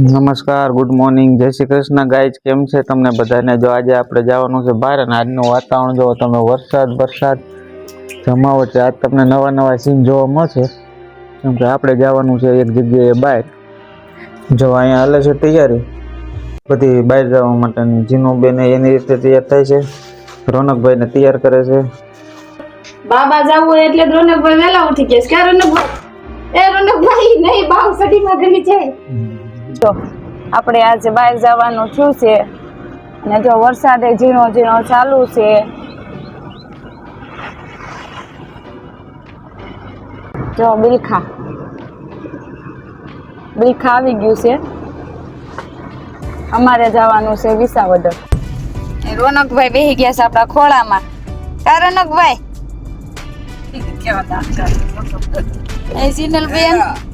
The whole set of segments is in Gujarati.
નમસ્કાર, ગુડ મોર્નિંગ, જય શ્રી કૃષ્ણ ગાઈઝ. કેમ છે તમને બધાને? જો આજે આપણે જવાનું છે બહાર અને આજનું વાતાવરણ જો તમે વરસાદ જમાવટ છે. આજ તમને નવા સીન જોવા મળશે કેમ કે આપણે જવાનું છે એક જગ્યાએ બહાર. જો અહીંયા હાલે છે તૈયારી બધી બહાર જવા માટેની. જીનુબેન એની રીતે તૈયાર થાય છે, રોનકભાઈને તૈયાર કરે છે. બાબા જવું એટલે રોનકભાઈ વહેલા ઉઠી ગયા. કે રોનકભાઈ રોનકભાઈ નહીં, બાવ સડીમાં ગઈ છે. તો આપણે આજે બહાર જવાનું થયું છે અને જો વરસાદે ઝીણો ઝીણો ચાલુ છે. જો બિલખા આવી ગયું છે. અમારે જવાનું છે વિસાવદર. રોનકભાઈ બેસી ગયા છે આપણા ખોળામાં. કા રોનકભાઈ?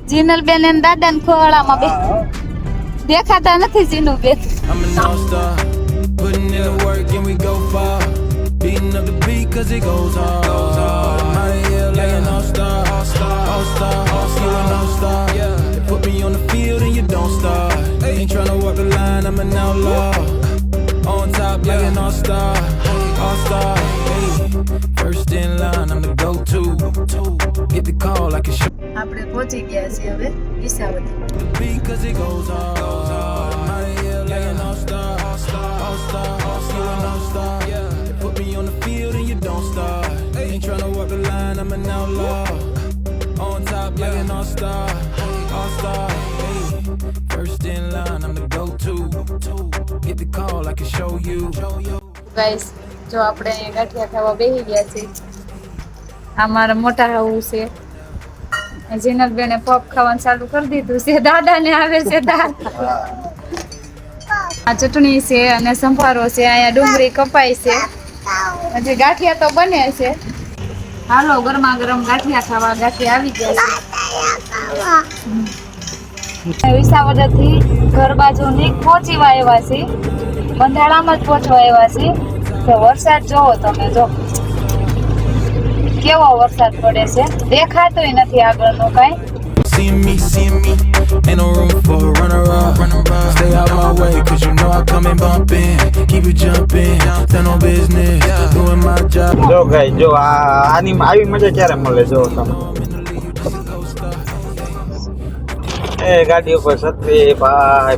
જીનલબેન એમ દાદા ને ખોળામાં બે દેખાતા નથી. જીનુબેન putting in the work and we go far. Beating up the beat cause it goes hard. My hill like an all-star. All-star, you an all-star. They put me on the field and you don't start. Ain't tryna walk the line, I'm an outlaw. On top like an all-star. All-star, hey. First in line, I'm the go-to. Get the call like a show. આપણે પહોંચી ગયા છીએ હવે Visavadar. The beat cause it goes hard. My hill like an all-star. All-star, you an all-star. They put me on the field and you don't start. Ain't tryna walk the line, I'm an outlaw. On top like an all-star. All-star, hey. First in line, I'm the go-to. Get the call, I can show you. Guys, જો આપણે અહીંયા ગાંઠિયા ખાવા બેસી ગયા છે. આ મારા મોટા હાવું છે. જીનલબેને પોપ ખાવાનું ચાલુ કરી દીધું છે. દાદાને આવે છે દાળ. આ ચટણી છે અને સંભારો છે. અહીંયા ડુંગળી કપાય છે. હજી ગાંઠિયા તો બને છે. હાલો ગરમા ગરમ ગાંઠિયા ખાવા. ગાંઠિયા આવી ગયા છે. વિસાવદર થી ઘર બાજુ ની પહોંચીવા આવ્યા છે. બંધાળામાં જ પહોંચવા આવ્યા છે. તો વરસાદ જોવો તમે, જો કેવો વરસાદ પડે છે. દેખાતોય નથી આગળનું કાંઈ. See me, ain't no room for a runner-up. Stay out my way, cause you know I come and bump in. Keep it jumping, stand on business, doing my job. જો ગાઈઝ, જો આની આવી મજા ક્યારે મળે? જો તમે એ ગાડી ઉપર છત્રી ભાઈ.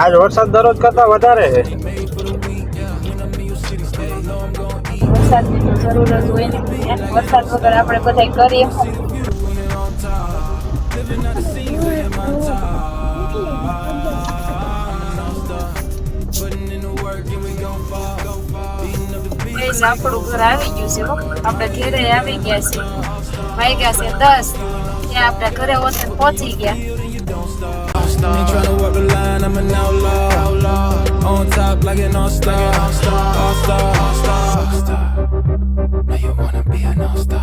આજ વરસાદ દરરોજ કરતા વધારે છે. વરસાદની તો જરૂર જ હોય ને. વરસાદ વગર આપણે બધાય કરીએ. આપણું ઘર આવી ગયું છે. આપણે ઘરે આવી ગયા છે. વાગ્યા છે 10. ત્યાં આપણે ઘરે વચ્ચે પહોંચી ગયા. Ain't tryna walk the line, I'm an outlaw. On top like an all-star. All-star. Now you wanna be an all-star.